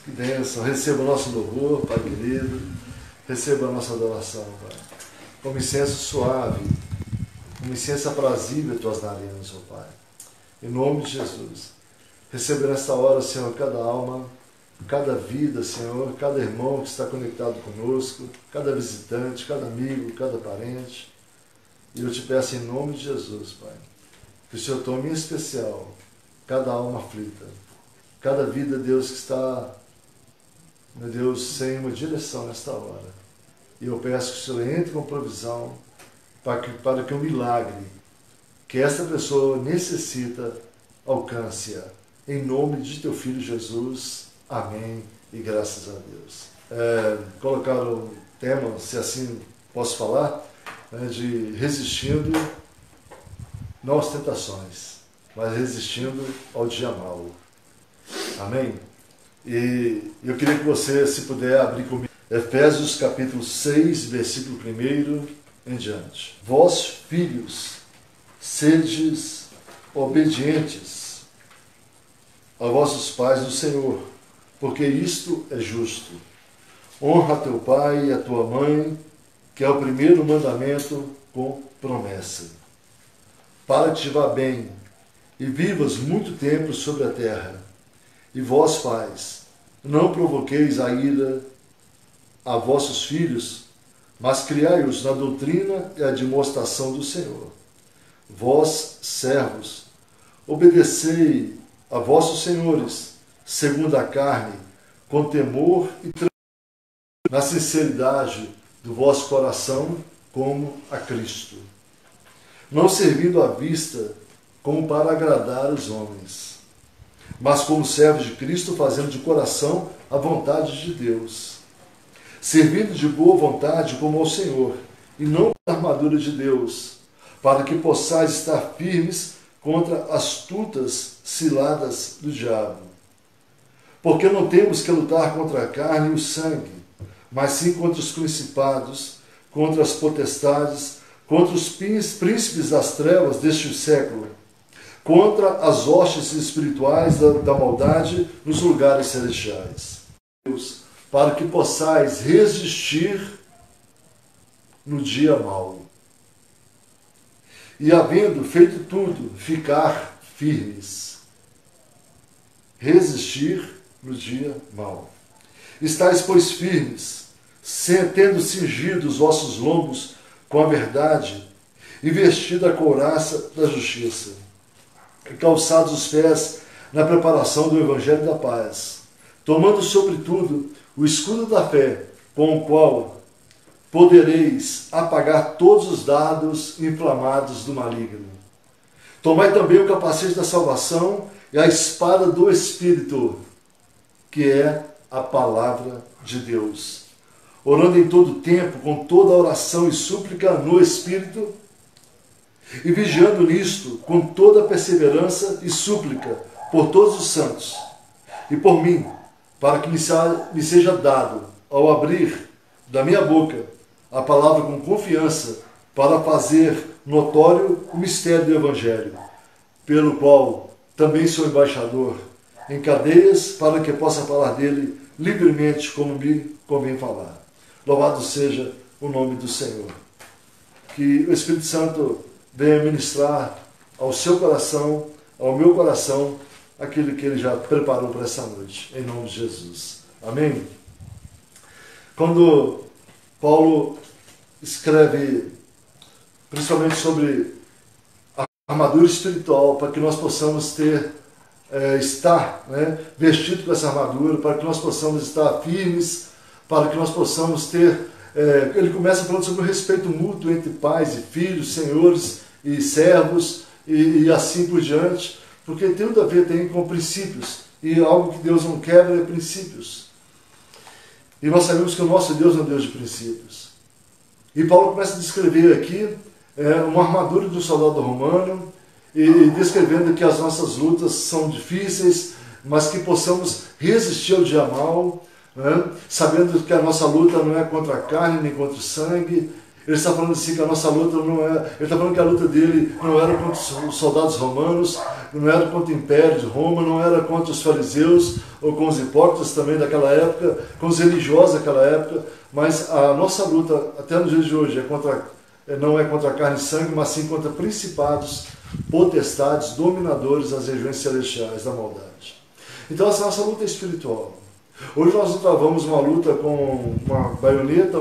Que bênção. Receba o nosso louvor, Pai querido. Receba a nossa adoração, Pai. Como incenso suave, como incenso aprazível tuas narinas, ó Pai. Em nome de Jesus. Receba nesta hora, Senhor, cada alma, cada vida, Senhor, cada irmão que está conectado conosco, cada visitante, cada amigo, cada parente. E eu te peço em nome de Jesus, Pai, que o Senhor tome em especial cada alma aflita, cada vida, Deus, que está, meu Deus, sem uma direção nesta hora. E eu peço que o Senhor entre com provisão para que o milagre que essa pessoa necessita alcance-a. Em nome de teu Filho Jesus. Amém. E graças a Deus. Colocaram o tema, se assim posso falar, de resistindo não às tentações, mas resistindo ao dia mau. Amém? E eu queria que você, se puder, abrir comigo Efésios capítulo 6, versículo 1 em diante. Vós, filhos, sedes obedientes a vossos pais no Senhor, porque isto é justo. Honra teu pai e a tua mãe, que é o primeiro mandamento com promessa, para que te vá bem e vivas muito tempo sobre a terra. E vós, pais, não provoqueis a ira a vossos filhos, mas criai-os na doutrina e admoestação do Senhor. Vós, servos, obedecei a vossos senhores, segundo a carne, com temor e na sinceridade do vosso coração, como a Cristo, não servindo à vista como para agradar os homens, mas como servos de Cristo, fazendo de coração a vontade de Deus, servindo de boa vontade como ao Senhor, e não com a armadura de Deus, para que possais estar firmes contra astutas ciladas do diabo. Porque não temos que lutar contra a carne e o sangue, mas sim contra os principados, contra as potestades, contra os príncipes das trevas deste século, contra as hostes espirituais da maldade nos lugares celestiais. Deus, para que possais resistir no dia mau. E havendo feito tudo, ficar firmes. Resistir no dia mau. Estais, pois, firmes, tendo cingido os vossos lombos com a verdade, e vestido a couraça da justiça, e calçados os pés na preparação do evangelho da paz, tomando sobretudo o escudo da fé, com o qual podereis apagar todos os dardos inflamados do maligno. Tomai também o capacete da salvação e a espada do Espírito, que é a palavra de Deus, orando em todo tempo, com toda oração e súplica no Espírito, e vigiando nisto, com toda perseverança e súplica, por todos os santos, e por mim, para que me seja dado, ao abrir da minha boca, a palavra com confiança, para fazer notório o mistério do Evangelho, pelo qual também sou embaixador, em cadeias, para que possa falar dele livremente, como me convém falar. Louvado seja o nome do Senhor. Que o Espírito Santo venha ministrar ao seu coração, ao meu coração, aquilo que ele já preparou para essa noite, em nome de Jesus. Amém? Quando Paulo escreve principalmente sobre a armadura espiritual, para que nós possamos estar vestido com essa armadura, para que nós possamos estar firmes, para que nós possamos ter... ele começa falando sobre o respeito mútuo entre pais e filhos, senhores e servos, e assim por diante, porque tem tudo a ver com princípios, e algo que Deus não quebra é princípios. E nós sabemos que o nosso Deus é um Deus de princípios. E Paulo começa a descrever aqui uma armadura de um soldado romano, e descrevendo que as nossas lutas são difíceis, mas que possamos resistir ao dia mau, sabendo que a nossa luta não é contra a carne nem contra o sangue. Ele está falando assim que a nossa luta não é... Ele está falando que a luta dele não era contra os soldados romanos, não era contra o Império de Roma, não era contra os fariseus ou com os hipócritas também daquela época, com os religiosos daquela época, mas a nossa luta, até nos dias de hoje, não é contra carne e sangue, mas sim contra principados, potestades, dominadores das regiões celestiais da maldade. Então essa nossa luta é espiritual. Hoje nós não travamos uma luta com uma baioneta,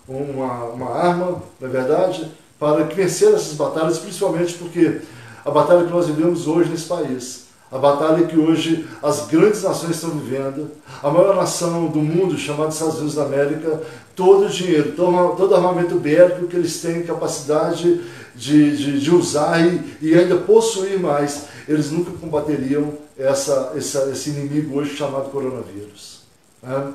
uma arma, na verdade, para vencer essas batalhas, principalmente porque a batalha que nós vivemos hoje nesse país, a batalha que hoje as grandes nações estão vivendo, a maior nação do mundo, chamada Estados Unidos da América, todo o dinheiro, todo armamento bélico que eles têm capacidade de usar e ainda possuir mais, eles nunca combateriam esse inimigo hoje chamado coronavírus. Né?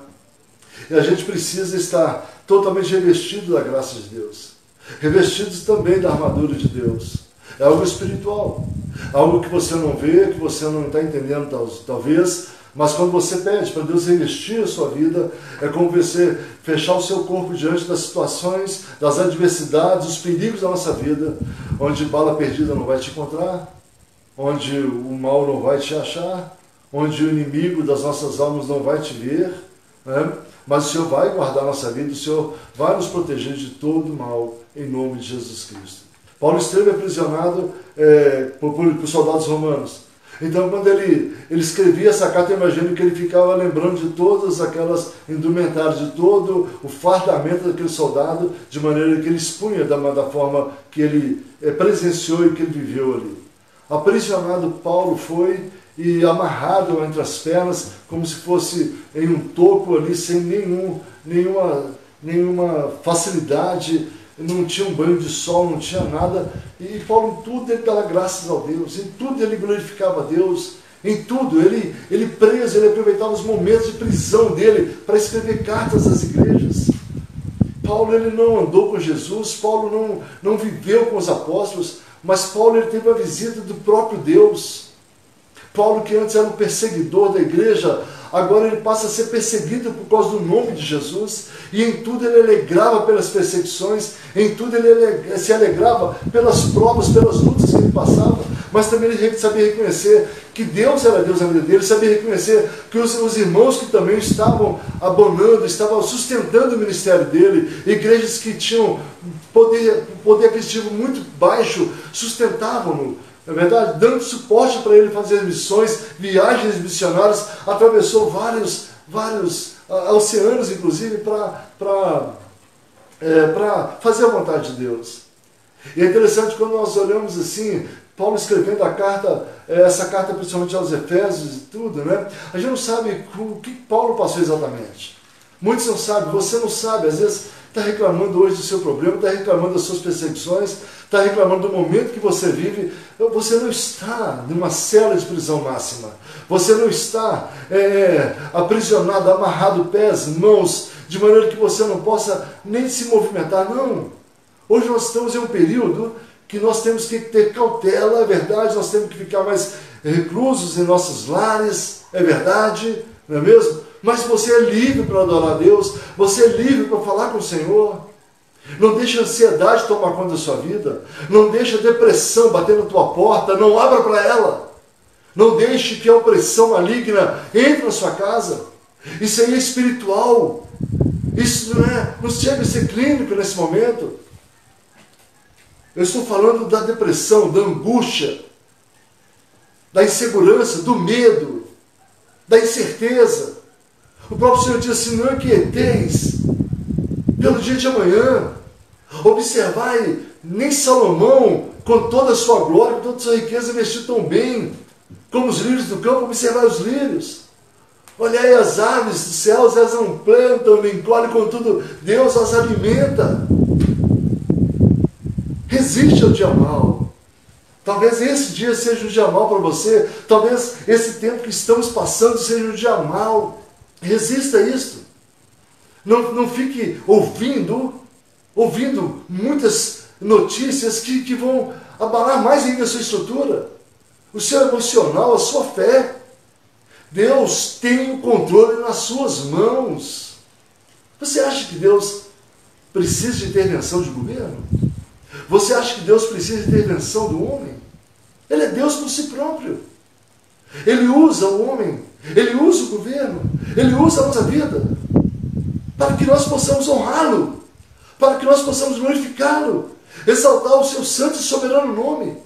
E a gente precisa estar totalmente revestido da graça de Deus, revestidos também da armadura de Deus. É algo espiritual, algo que você não vê, que você não está entendendo talvez, mas quando você pede para Deus revestir a sua vida, é como você fechar o seu corpo diante das situações, das adversidades, dos perigos da nossa vida, onde bala perdida não vai te encontrar, onde o mal não vai te achar, onde o inimigo das nossas almas não vai te ver, né? Mas o Senhor vai guardar a nossa vida, o Senhor vai nos proteger de todo mal, em nome de Jesus Cristo. Paulo esteve aprisionado por soldados romanos. Então, quando ele escrevia essa carta, eu imagino que ele ficava lembrando de todas aquelas indumentárias, de todo o fardamento daquele soldado, de maneira que ele expunha da forma que ele presenciou e que ele viveu ali. Aprisionado, Paulo foi e amarrado entre as pernas, como se fosse em um toco ali, sem nenhuma facilidade, não tinha um banho de sol, não tinha nada, e Paulo em tudo ele dava graças a Deus, em tudo ele glorificava a Deus, em tudo, ele preso, ele aproveitava os momentos de prisão dele para escrever cartas às igrejas. Paulo ele não andou com Jesus, Paulo não viveu com os apóstolos, mas Paulo ele teve a visita do próprio Deus. Paulo, que antes era um perseguidor da igreja, agora ele passa a ser perseguido por causa do nome de Jesus, e em tudo ele alegrava pelas perseguições, em tudo ele se alegrava pelas provas, pelas lutas que ele passava, mas também ele sabia reconhecer que Deus era Deus na vida dele, sabia reconhecer que os irmãos que também estavam abonando, estavam sustentando o ministério dele, igrejas que tinham poder aquisitivo muito baixo, sustentavam-no, na verdade, dando suporte para ele fazer missões, viagens missionárias, atravessou vários oceanos, inclusive, para fazer a vontade de Deus. E é interessante quando nós olhamos assim, Paulo escrevendo a carta, essa carta principalmente aos Efésios e tudo, né? A gente não sabe o que Paulo passou exatamente. Muitos não sabem, você não sabe, às vezes está reclamando hoje do seu problema, está reclamando das suas perseguições, está reclamando do momento que você vive. Você não está numa cela de prisão máxima. Você não está aprisionado, amarrado pés, mãos, de maneira que você não possa nem se movimentar. Não. Hoje nós estamos em um período que nós temos que ter cautela, é verdade, nós temos que ficar mais reclusos em nossos lares, é verdade, não é mesmo? Mas você é livre para adorar a Deus, você é livre para falar com o Senhor. Não deixe a ansiedade tomar conta da sua vida, não deixe a depressão bater na tua porta, não abra para ela. Não deixe que a opressão maligna entre na sua casa. Isso aí é espiritual. Isso não chega a ser clínico nesse momento. Eu estou falando da depressão, da angústia, da insegurança, do medo, da incerteza. O próprio Senhor diz assim, não inquieteis pelo dia de amanhã. Observai, nem Salomão, com toda a sua glória, com toda a sua riqueza, vestiu tão bem como os lírios do campo. Observai os lírios. Olhai as aves dos céus, elas não plantam, nem colhem, contudo, Deus as alimenta. Resiste ao dia mal. Talvez esse dia seja um dia mal para você. Talvez esse tempo que estamos passando seja um dia mal. Resista a isto. Não fique ouvindo muitas notícias que vão abalar mais ainda a sua estrutura, o seu emocional, a sua fé. Deus tem o controle nas suas mãos. Você acha que Deus precisa de intervenção de governo? Você acha que Deus precisa de intervenção do homem? Ele é Deus por si próprio. Ele usa o homem, ele usa o governo, ele usa a nossa vida para que nós possamos honrá-lo, para que nós possamos glorificá-lo, exaltar o seu santo e soberano nome.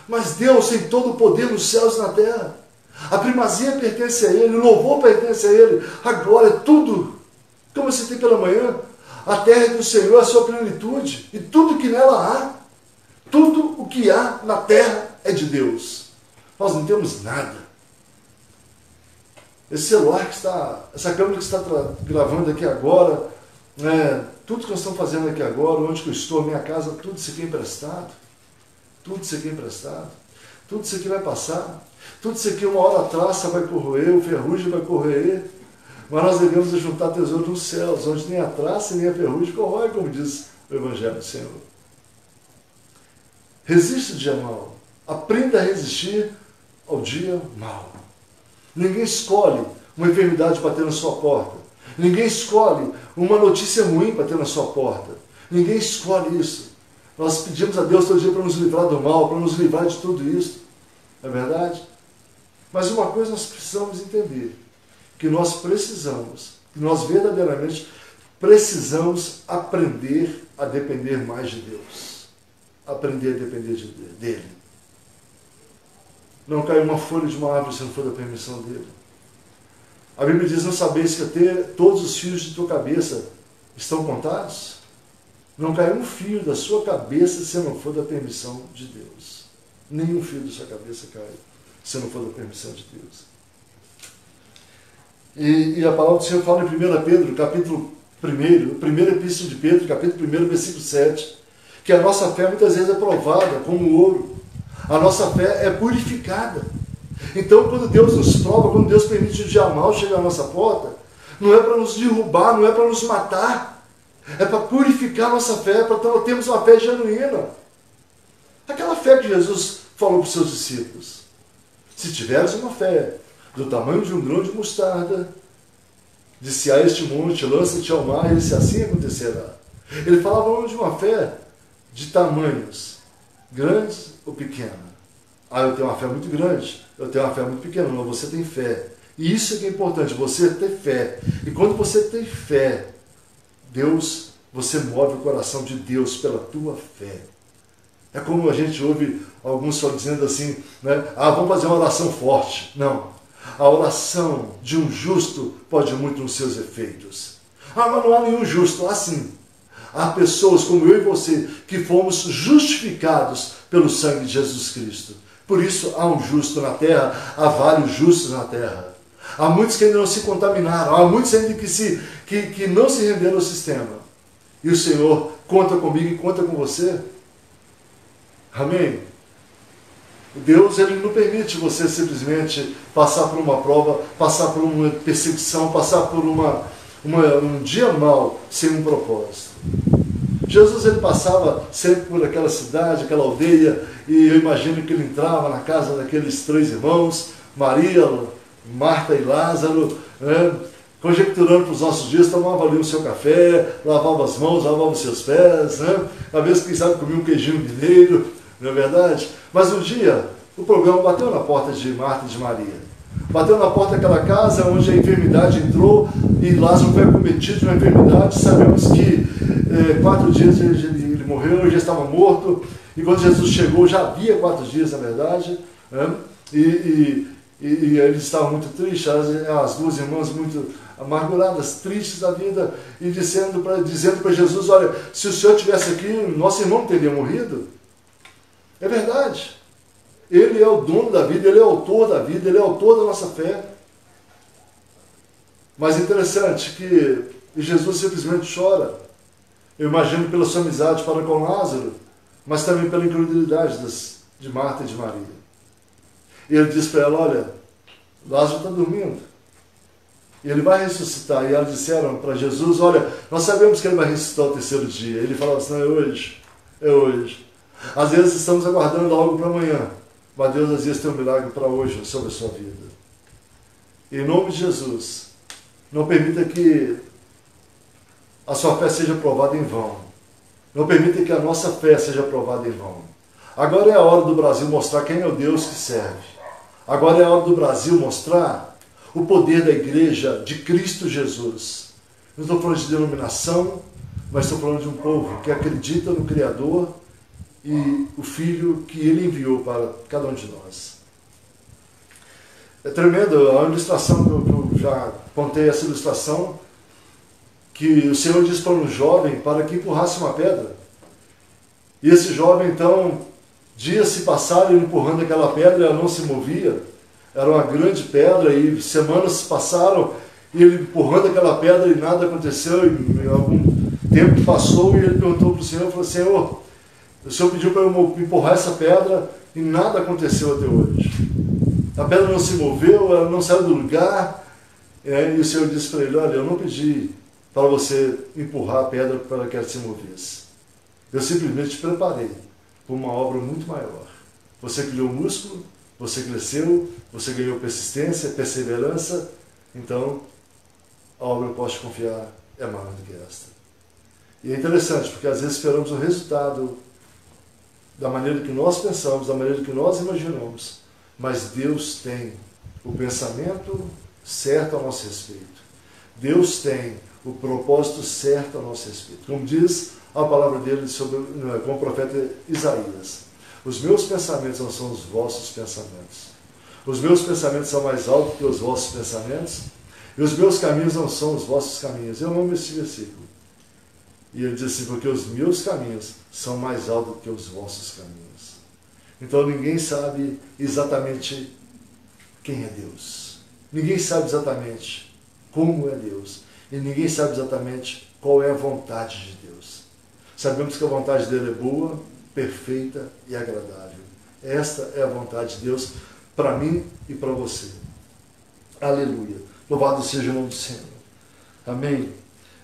Mas Deus tem todo o poder nos céus e na terra. A primazia pertence a Ele, o louvor pertence a Ele, a glória, tudo. Como eu citei pela manhã, a terra é do Senhor, a sua plenitude, e tudo que nela há, tudo o que há na terra é de Deus. Nós não temos nada. Esse celular que está, essa câmera que está gravando aqui agora, tudo que nós estamos fazendo aqui agora, onde que eu estou, a minha casa, tudo isso aqui é emprestado. Tudo isso aqui é emprestado. Tudo isso aqui vai passar. Tudo isso aqui, uma hora a traça vai corroer, o ferrugem vai corroer. Mas nós devemos juntar tesouro nos céus, onde nem a traça nem a ferrugem corrói, como diz o Evangelho do Senhor. Resiste o dia mau. Aprenda a resistir ao dia mau. Ninguém escolhe uma enfermidade para ter na sua porta. Ninguém escolhe uma notícia ruim para ter na sua porta. Ninguém escolhe isso. Nós pedimos a Deus todo dia para nos livrar do mal, para nos livrar de tudo isso. Não é verdade? Mas uma coisa nós precisamos entender, que nós verdadeiramente precisamos aprender a depender mais de Deus. Aprender a depender dEle. Não cai uma folha de uma árvore se não for da permissão dEle. A Bíblia diz, não sabeis que até todos os fios de tua cabeça estão contados? Não cai um fio da sua cabeça se não for da permissão de Deus. Nenhum fio da sua cabeça cai se não for da permissão de Deus. E a palavra do Senhor fala em 1 Pedro, capítulo 1, primeira epístola de Pedro, capítulo 1, versículo 7, que a nossa fé muitas vezes é provada como ouro. A nossa fé é purificada. Então, quando Deus nos prova, quando Deus permite o dia mau chegar à nossa porta, não é para nos derrubar, não é para nos matar, é para purificar a nossa fé, para termos uma fé genuína. Aquela fé que Jesus falou para os seus discípulos. Se tiveres uma fé do tamanho de um grão de mostarda, disse a este monte, lança-te ao mar, e se assim acontecerá. Ele falava de uma fé de tamanhos grandes ou pequenos. Eu tenho uma fé muito grande, eu tenho uma fé muito pequena. Não, você tem fé. E isso é que é importante, você ter fé. E quando você tem fé, você move o coração de Deus pela tua fé. É como a gente ouve alguns só dizendo assim, vamos fazer uma oração forte. Não. A oração de um justo pode muito nos seus efeitos. Mas não há nenhum justo. Assim, há pessoas como eu e você que fomos justificados pelo sangue de Jesus Cristo. Por isso há um justo na terra, há vários justos na terra. Há muitos que ainda não se contaminaram, há muitos ainda que não se renderam ao sistema. E o Senhor conta comigo e conta com você. Amém? Deus, Ele não permite você simplesmente passar por uma prova, passar por uma perseguição, passar por um dia mau sem um propósito. Jesus, ele passava sempre por aquela cidade, aquela aldeia, e eu imagino que ele entrava na casa daqueles 3 irmãos, Maria, Marta e Lázaro, conjecturando para os nossos dias, tomava ali o seu café, lavava as mãos, lavava os seus pés, às vezes, quem sabe, comia um queijinho mineiro, não é verdade? Mas um dia, o problema bateu na porta de Marta e de Maria. Bateu na porta daquela casa onde a enfermidade entrou e Lázaro foi acometido de uma enfermidade. Sabemos que 4 dias ele morreu, já estava morto. E quando Jesus chegou, já havia 4 dias, na verdade. E eles estavam muito tristes, as 2 irmãs muito amarguradas, tristes da vida, e dizendo para Jesus, olha, se o Senhor estivesse aqui, nosso irmão teria morrido. É verdade. Ele é o dono da vida, Ele é o autor da vida, Ele é o autor da nossa fé. Mas é interessante que Jesus simplesmente chora. Eu imagino pela sua amizade para com Lázaro, mas também pela incredulidade de Marta e de Maria. E ele diz para ela, olha, Lázaro está dormindo. E ele vai ressuscitar. E elas disseram para Jesus, olha, nós sabemos que ele vai ressuscitar ao 3º dia. Ele falava assim, não, é hoje, é hoje. Às vezes estamos aguardando algo para amanhã, mas Deus às vezes tem um milagre para hoje sobre a sua vida. Em nome de Jesus, não permita que a sua fé seja provada em vão. Não permita que a nossa fé seja provada em vão. Agora é a hora do Brasil mostrar quem é o Deus que serve. Agora é a hora do Brasil mostrar o poder da igreja de Cristo Jesus. Não estou falando de denominação, mas estou falando de um povo que acredita no Criador e o Filho que Ele enviou para cada um de nós. É tremendo a ilustração que eu já contei, essa ilustração, que o Senhor disse para um jovem para que empurrasse uma pedra. E esse jovem, então, dias se passaram empurrando aquela pedra e ela não se movia. Era uma grande pedra e semanas se passaram e ele empurrando aquela pedra e nada aconteceu. E algum tempo passou e ele perguntou para o Senhor, falou: Senhor, o Senhor pediu para eu empurrar essa pedra e nada aconteceu até hoje. A pedra não se moveu, ela não saiu do lugar. E o Senhor disse para ele: olha, eu não pedi para você empurrar a pedra para que ela se movesse. Eu simplesmente te preparei para uma obra muito maior. Você criou músculo, você cresceu, você ganhou persistência, perseverança, então a obra que eu posso te confiar é maior do que esta. E é interessante, porque às vezes esperamos o resultado da maneira que nós pensamos, da maneira que nós imaginamos, mas Deus tem o pensamento certo a nosso respeito. Deus tem o propósito certo a nosso respeito. Como diz a palavra dele com o profeta Isaías: os meus pensamentos não são os vossos pensamentos. Os meus pensamentos são mais altos que os vossos pensamentos, e os meus caminhos não são os vossos caminhos. Eu amo esse versículo. E ele diz assim: porque os meus caminhos são mais altos que os vossos caminhos. Então ninguém sabe exatamente quem é Deus. Ninguém sabe exatamente como é Deus. E ninguém sabe exatamente qual é a vontade de Deus. Sabemos que a vontade dele é boa, perfeita e agradável. Esta é a vontade de Deus para mim e para você. Aleluia. Louvado seja o nome do Senhor. Amém.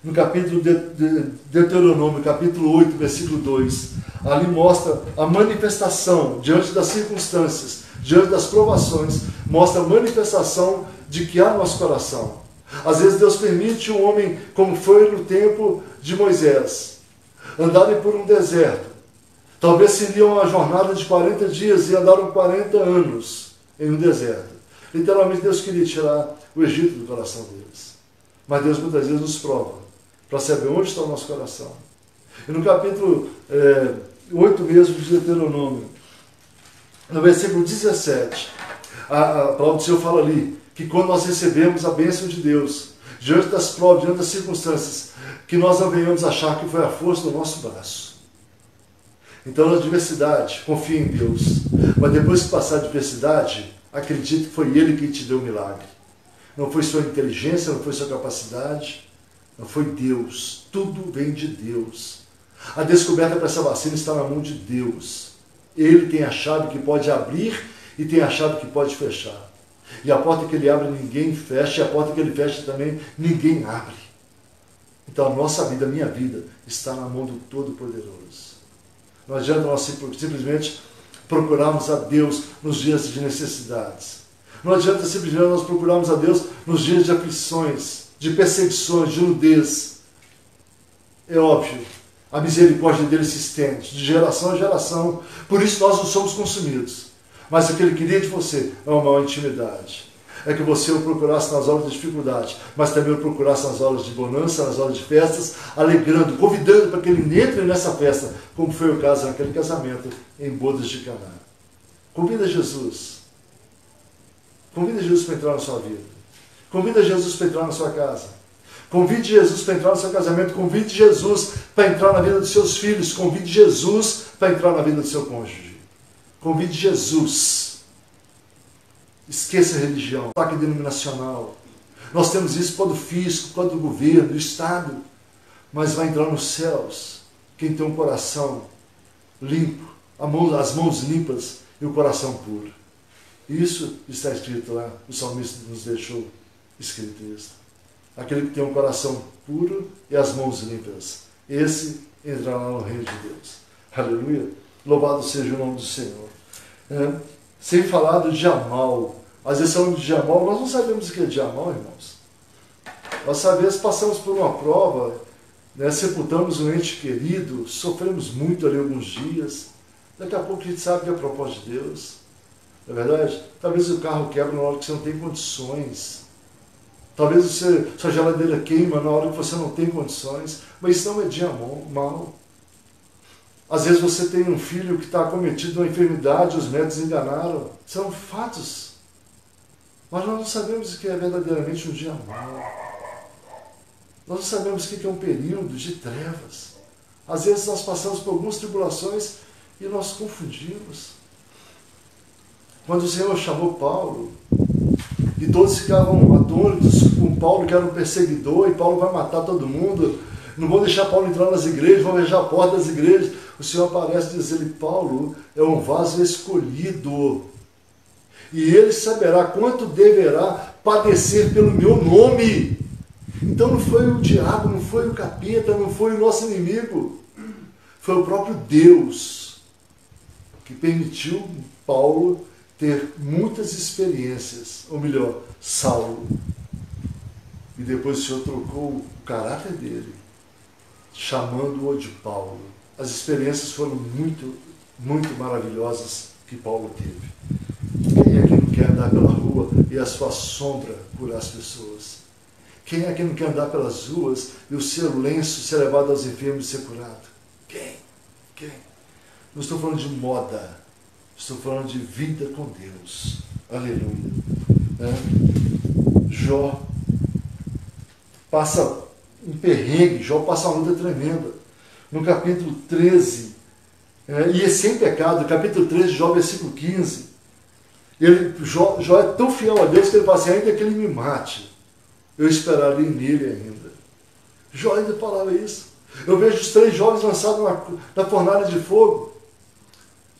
No capítulo de Deuteronômio, capítulo 8, versículo 2, ali mostra a manifestação diante das circunstâncias, diante das provações, mostra a manifestação de que há no nosso coração. Às vezes Deus permite um homem, como foi no tempo de Moisés, andarem por um deserto. Talvez seria uma jornada de 40 dias e andaram 40 anos em um deserto. Literalmente Deus queria tirar o Egito do coração deles. Mas Deus muitas vezes nos prova para saber onde está o nosso coração. E no capítulo 8 mesmo de Deuteronômio, no versículo 17, a palavra do Senhor fala ali que quando nós recebemos a bênção de Deus, diante das provas, diante das circunstâncias, que nós não venhamos achar que foi a força do nosso braço. Então, na adversidade, confie em Deus. Mas depois que passar a adversidade, acredite que foi Ele que te deu o milagre. Não foi sua inteligência, não foi sua capacidade, não foi Deus. Tudo vem de Deus. A descoberta para essa vacina está na mão de Deus. Ele tem a chave que pode abrir e tem a chave que pode fechar. E a porta que Ele abre, ninguém fecha, e a porta que Ele fecha também, ninguém abre. Então a nossa vida, a minha vida, está na mão do Todo-Poderoso. Não adianta nós simplesmente procurarmos a Deus nos dias de necessidades. Não adianta simplesmente nós procurarmos a Deus nos dias de aflições, de perseguições, de nudez. É óbvio, a misericórdia dele se estende, de geração a geração. Por isso nós não somos consumidos. Mas o que Ele queria de você é uma maior intimidade. É que você o procurasse nas horas de dificuldade, mas também o procurasse nas horas de bonança, nas horas de festas, alegrando, convidando para que Ele entre nessa festa, como foi o caso naquele casamento em bodas de Caná. Convida Jesus. Convida Jesus para entrar na sua vida. Convida Jesus para entrar na sua casa. Convide Jesus para entrar no seu casamento. Convide Jesus para entrar na vida dos seus filhos. Convide Jesus para entrar na vida do seu cônjuge. Convide Jesus. Esqueça a religião, ataque denominacional. Nós temos isso para o fisco, para o governo, do Estado. Mas vai entrar nos céus quem tem um coração limpo, as mãos limpas e o coração puro. Isso está escrito lá, o salmista nos deixou escrito isso. Aquele que tem um coração puro e as mãos limpas, esse entrará no reino de Deus. Aleluia! Louvado seja o nome do Senhor. Sem falar do dia mal. Às vezes falamos de dia mal, nós não sabemos o que é dia mal, irmãos. Nós às vezes passamos por uma prova né? Sepultamos um ente querido, sofremos muito ali alguns dias, daqui a pouco a gente sabe que é a propósito de Deus, não é verdade? Talvez o carro quebra na hora que você não tem condições, talvez sua geladeira queima na hora que você não tem condições, mas isso não é dia mal. Às vezes você tem um filho que está acometido de uma enfermidade, os médicos enganaram, são fatos, mas nós não sabemos o que é verdadeiramente um dia mau. Nós não sabemos o que é um período de trevas. Às vezes nós passamos por algumas tribulações e nós confundimos. Quando o Senhor chamou Paulo, e todos ficavam atônitos com Paulo, que era um perseguidor, e Paulo vai matar todo mundo, não vão deixar Paulo entrar nas igrejas, vão fechar a porta das igrejas. O Senhor aparece e diz ele, Paulo é um vaso escolhido, e ele saberá quanto deverá padecer pelo meu nome. Então não foi o diabo, não foi o capeta, não foi o nosso inimigo. Foi o próprio Deus que permitiu Paulo ter muitas experiências, ou melhor, Saulo. E depois o Senhor trocou o caráter dele, chamando-o de Paulo. As experiências foram muito, muito maravilhosas que Paulo teve. Quem é que não quer andar pela rua e a sua sombra curar as pessoas? Quem é que não quer andar pelas ruas e o seu lenço ser levado aos enfermos e ser curado? Quem? Não estou falando de moda, estou falando de vida com Deus. Aleluia. Jó passa um perrengue, Jó passa uma luta tremenda. No capítulo 13, e é sem pecado, capítulo 13, Jó, versículo 15, Jó é tão fiel a Deus que ele fala assim, ainda que ele me mate, eu esperaria nele ainda. Jó ainda falava isso. Eu vejo os 3 jovens lançados na fornalha de fogo.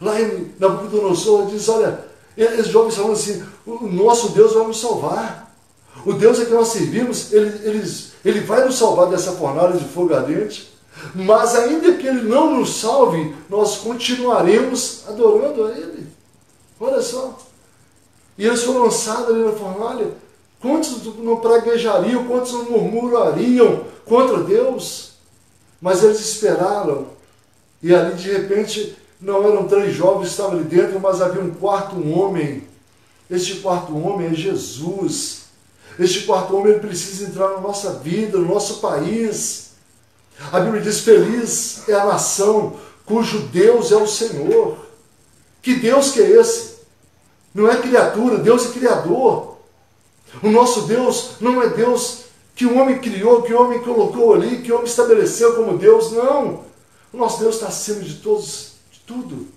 Lá em Nabucodonosor diz, olha, esses jovens falam assim, o nosso Deus vai nos salvar. O Deus a que nós servimos, ele vai nos salvar dessa fornalha de fogo ardente. Mas ainda que ele não nos salve, nós continuaremos adorando a ele. Olha só. E eles foram lançados ali na fornalha. Quantos não praguejariam, quantos não murmurariam contra Deus? Mas eles esperaram. E ali de repente não eram 3 jovens que estavam ali dentro, mas havia um 4º homem. Este 4º homem é Jesus. Este 4º homem ele precisa entrar na nossa vida, no nosso país. A Bíblia diz, feliz é a nação cujo Deus é o Senhor. Que Deus que é esse? Não é criatura, Deus é criador. O nosso Deus não é Deus que o homem criou, que o homem colocou ali, que o homem estabeleceu como Deus, não. O nosso Deus está acima de todos, de tudo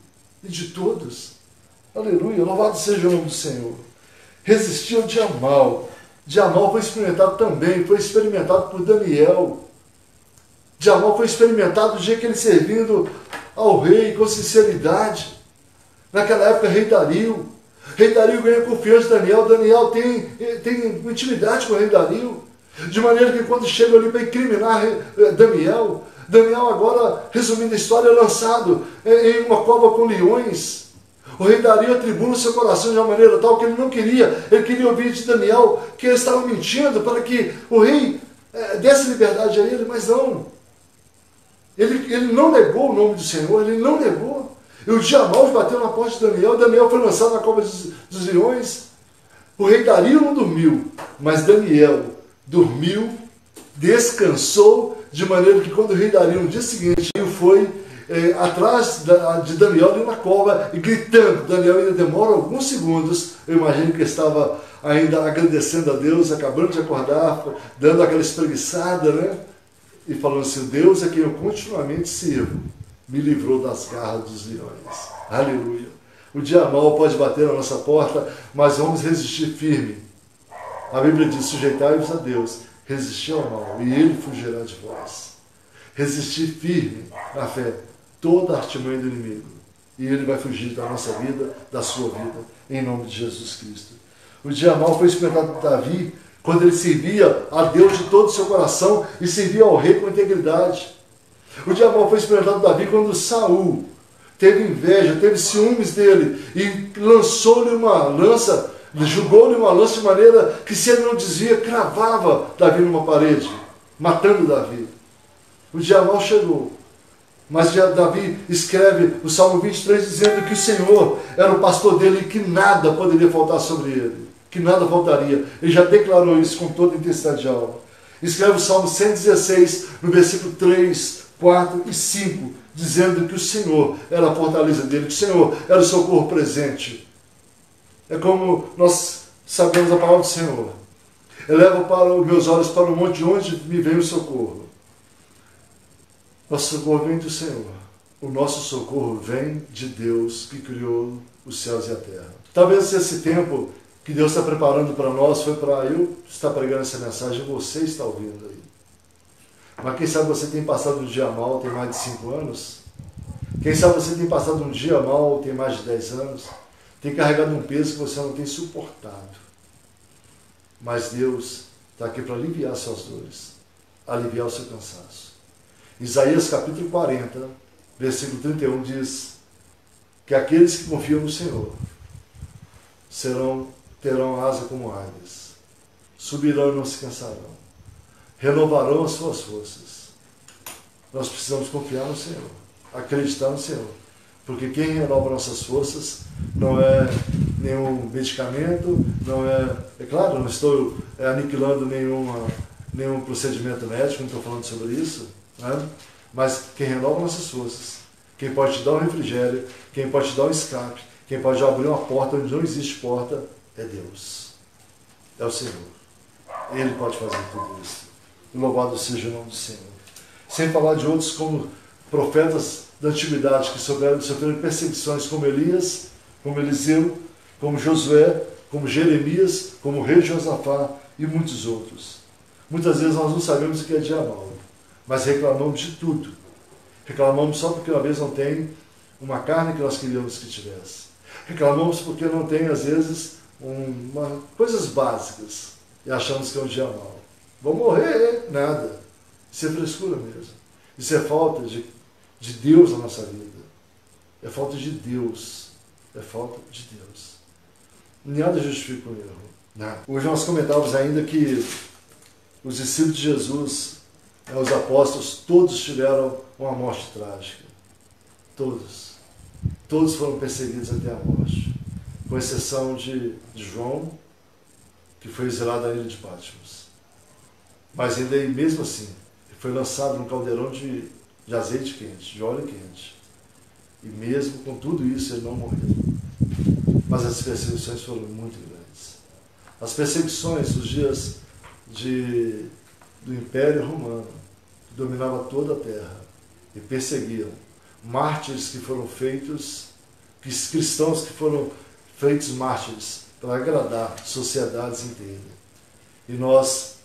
e de todos. Aleluia, louvado seja o nome do Senhor. Resistir ao dia mal. Dia mal foi experimentado também, foi experimentado por Daniel. Dia mal foi experimentado o dia que ele servindo ao rei com sinceridade. Naquela época, rei Dario. Rei Dario ganha confiança de Daniel. Daniel tem intimidade com o rei Dario. De maneira que quando chega ali para incriminar Daniel agora, resumindo a história, é lançado em uma cova com leões. O rei Dario atribula o seu coração de uma maneira tal que ele não queria. Ele queria ouvir de Daniel que ele estava mentindo para que o rei desse liberdade a ele, mas não. Ele não negou o nome do Senhor, ele não negou. E o dia mau bateu na porta de Daniel, Daniel foi lançado na cova dos leões. O rei Dario não dormiu, mas Daniel dormiu, descansou, de maneira que quando o rei Dario no dia seguinte foi atrás de Daniel ali na cova e gritando, Daniel ainda demora alguns segundos, eu imagino que estava ainda agradecendo a Deus, acabando de acordar, dando aquela espreguiçada, né? E falando assim, Deus a quem eu continuamente sirvo, me livrou das garras dos leões. Aleluia. O dia mau pode bater na nossa porta, mas vamos resistir firme. A Bíblia diz, sujeitai-vos a Deus, resistir ao mal, e ele fugirá de vós. Resistir firme na fé, toda a artimanha do inimigo, e ele vai fugir da nossa vida, da sua vida, em nome de Jesus Cristo. O dia mau foi experimentado por Davi, quando ele servia a Deus de todo o seu coração e servia ao rei com integridade. O dia mau foi experimentado por Davi quando Saul teve inveja, teve ciúmes dele e lançou-lhe uma lança, jogou-lhe uma lança de maneira que, se ele não dizia, cravava Davi numa parede, matando Davi. O dia mau chegou. Mas já Davi escreve o Salmo 23 dizendo que o Senhor era o pastor dele e que nada poderia faltar sobre ele. Que nada faltaria. Ele já declarou isso com toda a intensidade de alma. Escreve o Salmo 116, no versículo 3, 4 e 5, dizendo que o Senhor era a fortaleza dele, que o Senhor era o socorro presente. É como nós sabemos a palavra do Senhor. Elevo para os meus olhos para o monte de onde me vem o socorro. Nosso socorro vem do Senhor. O nosso socorro vem de Deus que criou os céus e a terra. Talvez esse tempo que Deus está preparando para nós foi para eu estar pregando essa mensagem, você está ouvindo aí. Mas quem sabe você tem passado um dia mal, tem mais de 5 anos? Quem sabe você tem passado um dia mal, tem mais de 10 anos? Tem carregado um peso que você não tem suportado. Mas Deus está aqui para aliviar suas dores, aliviar o seu cansaço. Isaías capítulo 40, versículo 31 diz que aqueles que confiam no Senhor terão asa como águias, subirão e não se cansarão, renovarão as suas forças. Nós precisamos confiar no Senhor, acreditar no Senhor, porque quem renova nossas forças não é nenhum medicamento, não é claro, eu não estou aniquilando nenhum procedimento médico, não estou falando sobre isso, né? Mas quem renova nossas forças, quem pode te dar um refrigério, quem pode te dar um escape, quem pode abrir uma porta onde não existe porta, é Deus. É o Senhor. Ele pode fazer tudo isso. Louvado seja o nome do Senhor. Sem falar de outros como profetas da antiguidade que sofreram perseguições, como Elias, como Eliseu, como Josué, como Jeremias, como o rei Josafá e muitos outros. Muitas vezes nós não sabemos o que é dia mau, mas reclamamos de tudo. Reclamamos só porque uma vez não tem uma carne que nós queríamos que tivesse. Reclamamos porque não tem, às vezes, coisas básicas e achamos que é um dia mau. Vou morrer, nada. Isso é frescura mesmo. Isso é falta de Deus na nossa vida. É falta de Deus. É falta de Deus. Nada justifica o erro. Nada. Hoje nós comentávamos ainda que os discípulos de Jesus, os apóstolos, todos tiveram uma morte trágica. Todos. Todos foram perseguidos até a morte. Com exceção de João, que foi exilado na ilha de Patmos. Mas ainda mesmo assim, ele foi lançado num caldeirão de azeite quente, de óleo quente. E mesmo com tudo isso, ele não morreu. Mas as perseguições foram muito grandes. As perseguições dos dias do Império Romano, que dominava toda a terra, e perseguiam mártires que foram feitos, cristãos que foram feitos mártires para agradar sociedades inteiras. E nós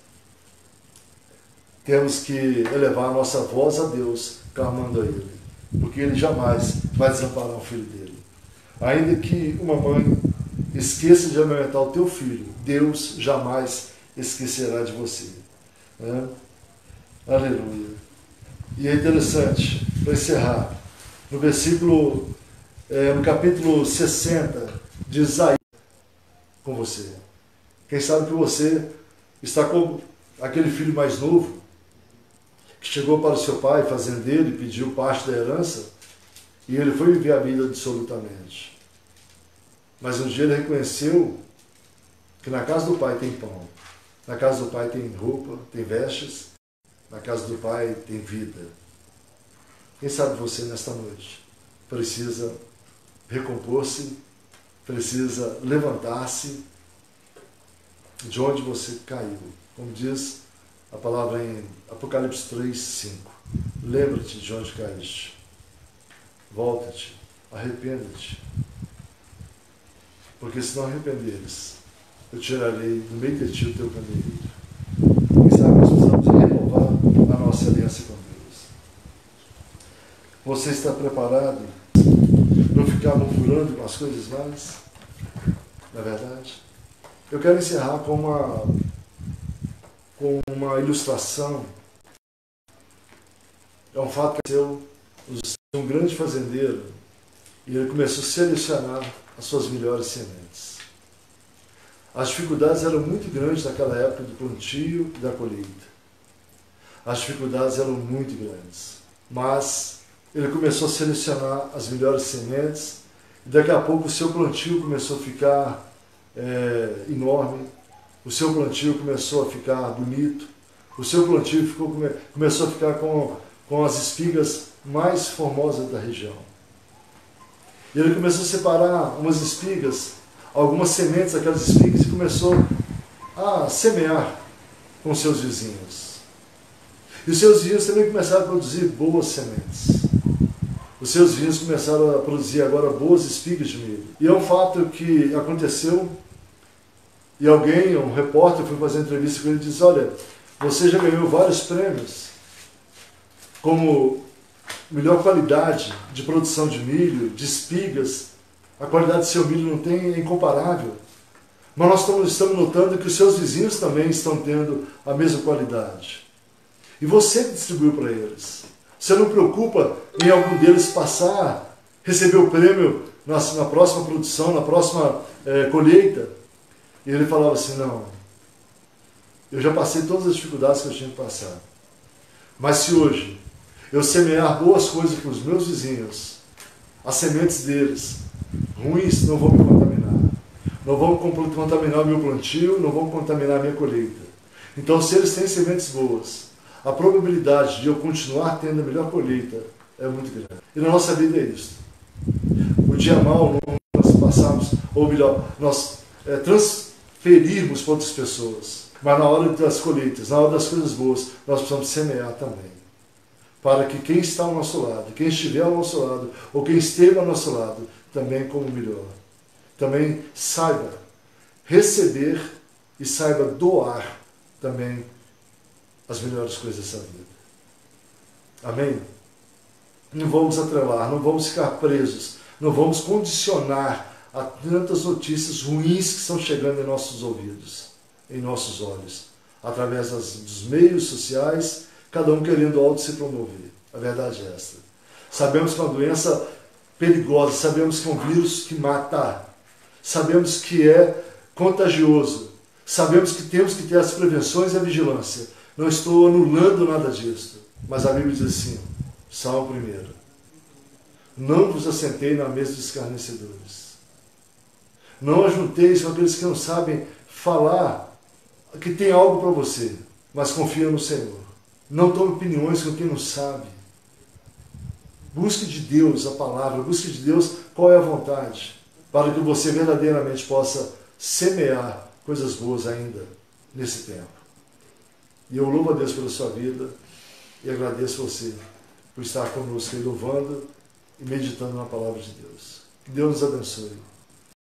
temos que elevar a nossa voz a Deus, clamando a Ele, porque Ele jamais vai desamparar o filho dele. Ainda que uma mãe esqueça de amamentar o teu filho, Deus jamais esquecerá de você. Né? Aleluia. E é interessante, para encerrar, no capítulo 60 de Isaías, com você. Quem sabe que você está com aquele filho mais novo, que chegou para o seu pai, fazendeiro, e pediu parte da herança, e ele foi viver a vida absolutamente. Mas um dia ele reconheceu que na casa do pai tem pão, na casa do pai tem roupa, tem vestes, na casa do pai tem vida. Quem sabe você nesta noite precisa recompor-se, precisa levantar-se de onde você caiu. Como diz a palavra em Apocalipse 3, 5. Lembra-te de onde caíste. Volta-te, arrependa-te. Porque se não arrependeres, eu tirarei do meio de ti o teu candeeiro. Quem sabe nós precisamos renovar a nossa aliança com Deus. Você está preparado? Não ficar murmurando com as coisas mais? Na verdade? Eu quero encerrar com uma ilustração. É um fato que aconteceu um grande fazendeiro e ele começou a selecionar as suas melhores sementes. As dificuldades eram muito grandes naquela época do plantio e da colheita. as dificuldades eram muito grandes. Mas ele começou a selecionar as melhores sementes, e daqui a pouco o seu plantio começou a ficar enorme, o seu plantio começou a ficar bonito, o seu plantio começou a ficar com as espigas mais formosas da região. E ele começou a separar umas espigas, algumas sementes daquelas espigas, e começou a semear com seus vizinhos. E os seus vizinhos também começaram a produzir boas sementes. Os seus vizinhos começaram a produzir agora boas espigas de milho. E é um fato que aconteceu, e alguém, um repórter, foi fazer entrevista com ele e disse: olha, você já ganhou vários prêmios como melhor qualidade de produção de milho, de espigas. A qualidade do seu milho é incomparável. Mas nós estamos notando que os seus vizinhos também estão tendo a mesma qualidade. E você que distribuiu para eles. Você não preocupa em algum deles receber o prêmio na próxima produção, na próxima colheita? E ele falava assim: não, eu já passei todas as dificuldades que eu tinha que passar. Mas se hoje eu semear boas coisas para os meus vizinhos, as sementes deles, ruins, não vão me contaminar. Não vão contaminar o meu plantio, não vão contaminar a minha colheita. Então, se eles têm sementes boas, a probabilidade de eu continuar tendo a melhor colheita é muito grande. E na nossa vida é isso. O dia mau nós passamos, ou melhor, nós transferirmos para outras pessoas. Mas na hora das colheitas, na hora das coisas boas, nós precisamos semear também. Para que quem está ao nosso lado, quem estiver ao nosso lado, ou quem esteve ao nosso lado, também como melhor. Também saiba receber e saiba doar também as melhores coisas dessa vida. Amém? Não vamos atrelar, não vamos ficar presos, não vamos condicionar a tantas notícias ruins que estão chegando em nossos ouvidos, em nossos olhos, através dos meios sociais, cada um querendo auto se promover. A verdade é esta. Sabemos que é uma doença perigosa, sabemos que é um vírus que mata, sabemos que é contagioso, sabemos que temos que ter as prevenções e a vigilância. Não estou anulando nada disso, mas a Bíblia diz assim, Salmo 1: não vos assentei na mesa dos escarnecedores. Não ajunteis com aqueles que não sabem falar, que tem algo para você, mas confia no Senhor. Não tome opiniões com quem não sabe. Busque de Deus a palavra, busque de Deus qual é a vontade, para que você verdadeiramente possa semear coisas boas ainda nesse tempo. E eu louvo a Deus pela sua vida e agradeço a você por estar conosco aí louvando e meditando na palavra de Deus. Que Deus nos abençoe.